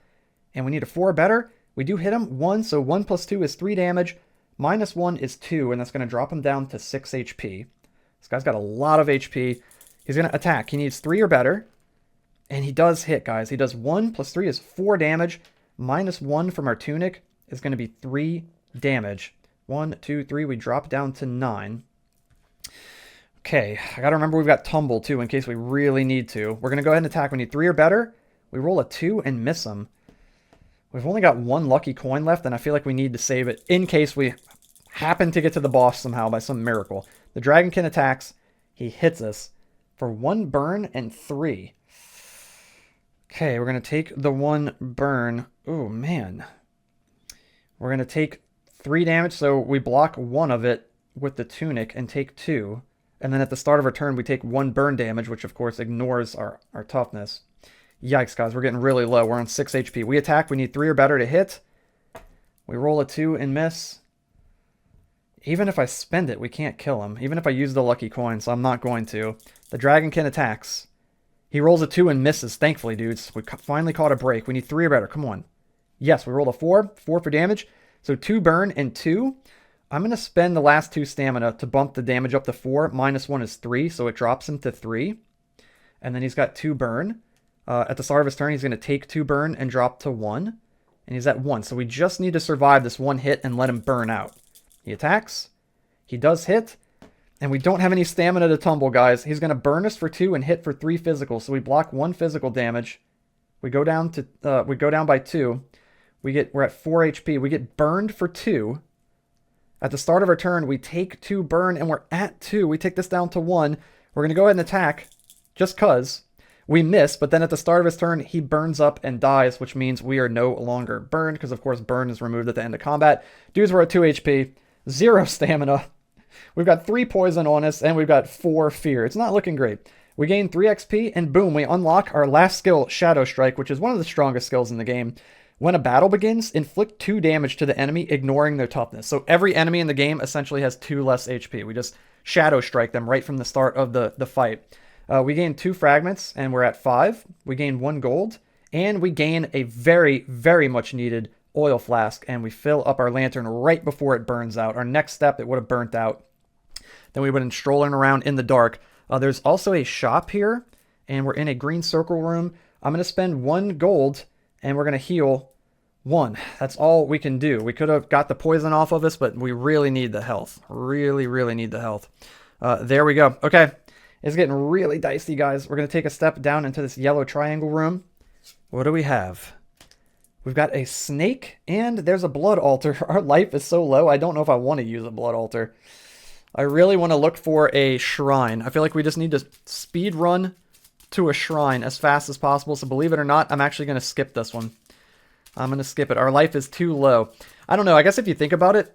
And we need a 4 better. We do hit him 1. So 1 plus 2 is 3 damage. -1 is 2. And that's going to drop him down to 6 HP. This guy's got a lot of HP. He's going to attack. He needs 3 or better. And he does hit, guys. He does 1 plus 3 is 4 damage. -1 from our tunic is going to be 3 damage. 1, 2, 3. We drop down to 9. Okay, I gotta remember we've got tumble too in case we really need to. We're gonna go ahead and attack. We need 3 or better. We roll a 2 and miss them. We've only got 1 lucky coin left, and I feel like we need to save it in case we happen to get to the boss somehow by some miracle. The dragonkin attacks. He hits us for 1 burn and 3. Okay, we're gonna take the 1 burn. Oh man. We're gonna take 3 damage, so we block 1 of it with the tunic and take 2. And then at the start of our turn, we take 1 burn damage, which of course ignores our toughness. Yikes, guys, we're getting really low. We're on 6 HP. We attack. We need 3 or better to hit. We roll a 2 and miss. Even if I spend it, we can't kill him. Even if I use the lucky coin, so I'm not going to. The dragonkin attacks. He rolls a 2 and misses. Thankfully, dudes. We finally caught a break. We need 3 or better. Come on. Yes, we rolled a 4. 4 for damage. So 2 burn and 2. I'm going to spend the last 2 stamina to bump the damage up to 4. -1 is 3, so it drops him to 3. And then he's got 2 burn. At the start of his turn, he's going to take 2 burn and drop to 1. And he's at 1. So we just need to survive this 1 hit and let him burn out. He attacks. He does hit. And we don't have any stamina to tumble, guys. He's going to burn us for 2 and hit for 3 physical. So we block 1 physical damage. We go down by 2. We're at 4 HP. We get burned for 2. At the start of our turn, we take 2 burn, and we're at 2. We take this down to 1. We're going to go ahead and attack, just because. We miss, but then at the start of his turn, he burns up and dies, which means we are no longer burned, because of course burn is removed at the end of combat. Dudes, we're at 2 HP, 0 stamina. We've got 3 poison on us, and we've got 4 fear. It's not looking great. We gain 3 XP, and boom, we unlock our last skill, Shadow Strike, which is one of the strongest skills in the game. When a battle begins, inflict 2 damage to the enemy, ignoring their toughness. So every enemy in the game essentially has 2 less HP. We just Shadow Strike them right from the start of the fight. We gain 2 fragments, and we're at 5. We gain 1 gold, and we gain a very, very much needed oil flask, and we fill up our lantern right before it burns out. Our next step, it would have burnt out. Then we would have been strolling around in the dark. There's also a shop here, and we're in a green circle room. I'm going to spend 1 gold, and we're going to heal 1. That's all we can do. We could have got the poison off of us, but we really need the health. Really, really need the health. There we go. Okay. It's getting really dicey, guys. We're going to take a step down into this yellow triangle room. What do we have? We've got a snake, and there's a blood altar. Our life is so low, I don't know if I want to use a blood altar. I really want to look for a shrine. I feel like we just need to speed run to a shrine as fast as possible. So believe it or not, I'm actually going to skip this one. I'm going to skip it. Our life is too low. I don't know. I guess if you think about it,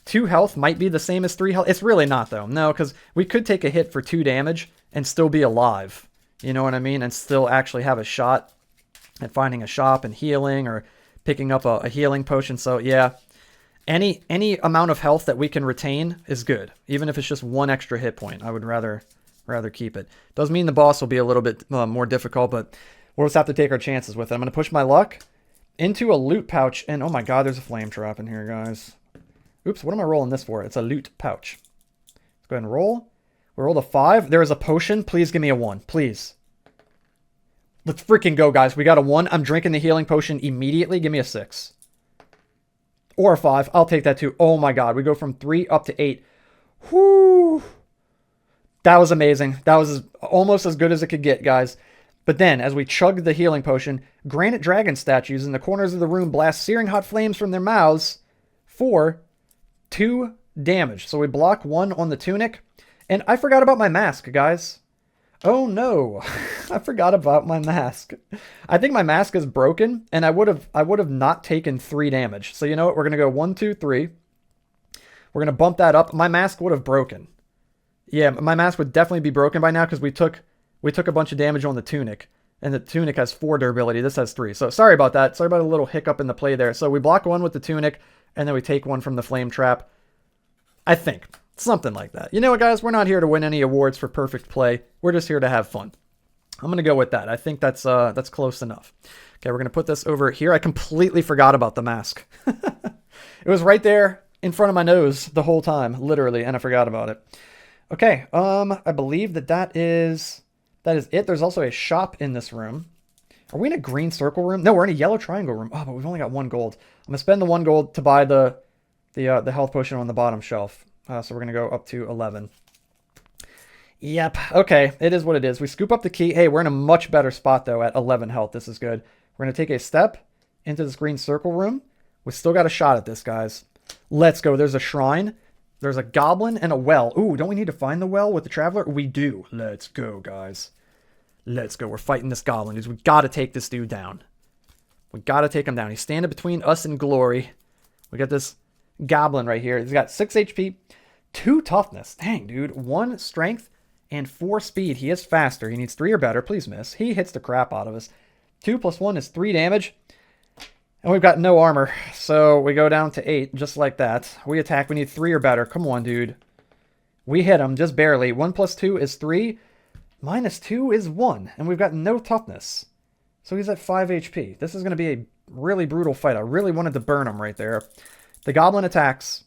2 health might be the same as 3 health. It's really not, though. No, because we could take a hit for 2 damage and still be alive. You know what I mean? And still actually have a shot at finding a shop and healing or picking up a healing potion. So, yeah, any amount of health that we can retain is good. Even if it's just 1 extra hit point, I would rather keep it. Does mean the boss will be a little bit more difficult, but we'll just have to take our chances with it. I'm going to push my luck into a loot pouch. And, oh my god, there's a flame trap in here, guys. Oops, what am I rolling this for? It's a loot pouch. Let's go ahead and roll. We rolled a 5. There is a potion. Please give me a 1. Please. Let's freaking go, guys. We got a 1. I'm drinking the healing potion immediately. Give me a 6. Or a 5. I'll take that too. Oh my god. We go from 3 up to 8. Whoo. That was amazing. That was almost as good as it could get, guys. But then, as we chugged the healing potion, granite dragon statues in the corners of the room blast searing hot flames from their mouths for 2 damage. So we block 1 on the tunic. And I forgot about my mask, guys. Oh no. I forgot about my mask. I think my mask is broken, and I would have not taken 3 damage. So you know what? We're going to go 1, 2, 3. We're going to bump that up. My mask would have broken. Yeah, my mask would definitely be broken by now because we took a bunch of damage on the tunic. And the tunic has 4 durability. This has 3. So sorry about that. Sorry about a little hiccup in the play there. So we block 1 with the tunic, and then we take 1 from the flame trap. I think. Something like that. You know what, guys? We're not here to win any awards for perfect play. We're just here to have fun. I'm going to go with that. I think that's close enough. Okay, we're going to put this over here. I completely forgot about the mask. It was right there in front of my nose the whole time, literally, and I forgot about it. Okay, I believe that is it. There's also a shop in this room. Are we in a green circle room? No, we're in a yellow triangle room. Oh, but we've only got 1 gold. I'm going to spend the 1 gold to buy the health potion on the bottom shelf. So we're going to go up to 11. Yep. Okay. It is what it is. We scoop up the key. Hey, we're in a much better spot, though, at 11 health. This is good. We're going to take a step into this green circle room. We still got a shot at this, guys. Let's go. There's a shrine. There's a goblin and a well. Ooh, don't we need to find the well with the traveler? We do. Let's go, guys. Let's go. We're fighting this goblin, dudes. We got to take this dude down. We got to take him down. He's standing between us and glory. We got this goblin right here. He's got 6 HP, 2 toughness. Dang, dude. 1 strength and 4 speed. He is faster. He needs 3 or better. Please miss. He hits the crap out of us. 2 + 1 is 3 damage. And we've got no armor. So we go down to 8, just like that. We attack. We need 3 or better. Come on, dude. We hit him just barely. 1 + 2 is 3. -2 is 1. And we've got no toughness. So he's at 5 HP. This is going to be a really brutal fight. I really wanted to burn him right there. The goblin attacks.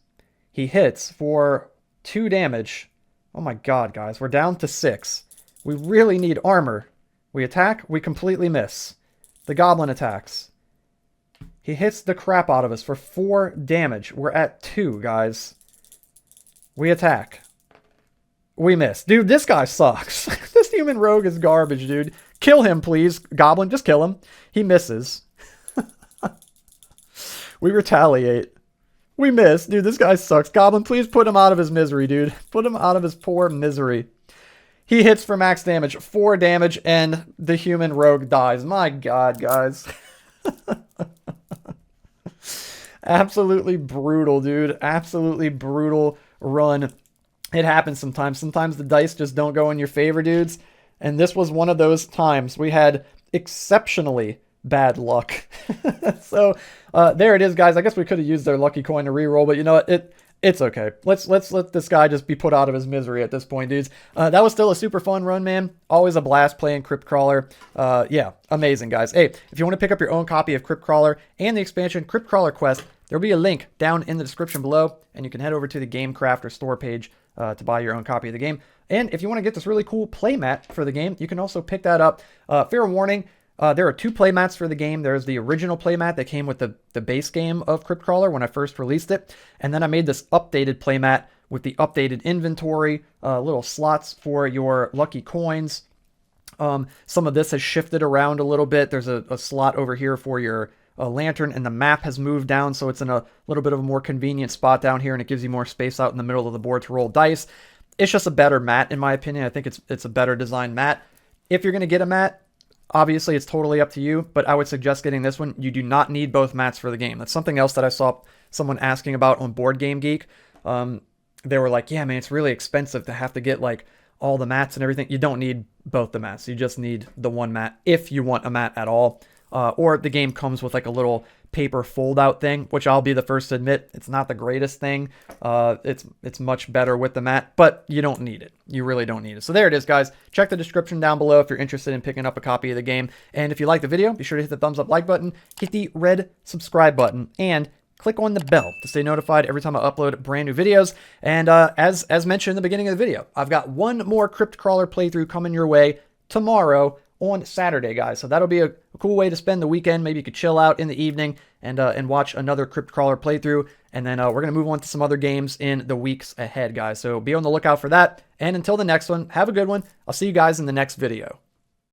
He hits for 2 damage. Oh my god, guys. We're down to 6. We really need armor. We attack. We completely miss. The goblin attacks. He hits the crap out of us for 4 damage. We're at 2, guys. We attack. We miss. Dude, this guy sucks. This human rogue is garbage, dude. Kill him, please. Goblin, just kill him. He misses. We retaliate. We miss. Dude, this guy sucks. Goblin, please put him out of his misery, dude. Put him out of his poor misery. He hits for max damage. 4 damage, and the human rogue dies. My god, guys. Absolutely brutal, dude. Absolutely brutal run. It happens sometimes. Sometimes the dice just don't go in your favor, dudes. And this was one of those times. We had exceptionally bad luck. So there it is, guys. I guess we could have used their lucky coin to reroll, but you know what? It's okay. Let's let this guy just be put out of his misery at this point, dudes. That was still a super fun run, man. Always a blast playing Crypt Crawler. Yeah, amazing, guys. Hey, if you want to pick up your own copy of Crypt Crawler and the expansion Crypt Crawler Quest, there'll be a link down in the description below, and you can head over to the GameCraft or store page to buy your own copy of the game. And if you want to get this really cool playmat for the game, you can also pick that up. Fair warning, there are 2 playmats for the game. There's the original playmat that came with the base game of Crypt Crawler when I first released it. And then I made this updated playmat with the updated inventory, little slots for your lucky coins. Some of this has shifted around a little bit. There's a slot over here for your lantern, and the map has moved down, so it's in a little bit of a more convenient spot down here, and it gives you more space out in the middle of the board to roll dice. It's just a better mat, in my opinion. I think it's a better designed mat. If you're going to get a mat, obviously it's totally up to you, but I would suggest getting this one. You do not need both mats for the game. That's something else that I saw someone asking about on Board Game Geek. They were like, yeah, man, it's really expensive to have to get like all the mats and everything. You don't need both the mats. You just need the one mat if you want a mat at all. Or the game comes with like a little paper fold-out thing, which I'll be the first to admit, it's not the greatest thing. It's much better with the mat, but you don't need it. You really don't need it. So there it is, guys. Check the description down below if you're interested in picking up a copy of the game. And if you like the video, be sure to hit the thumbs up like button, hit the red subscribe button, and click on the bell to stay notified every time I upload brand new videos. And as mentioned in the beginning of the video, I've got one more Crypt Crawler playthrough coming your way tomorrow on Saturday, guys. So that'll be a cool way to spend the weekend. Maybe you could chill out in the evening and watch another Crypt Crawler playthrough. And then we're going to move on to some other games in the weeks ahead, guys. So be on the lookout for that. And until the next one, have a good one. I'll see you guys in the next video.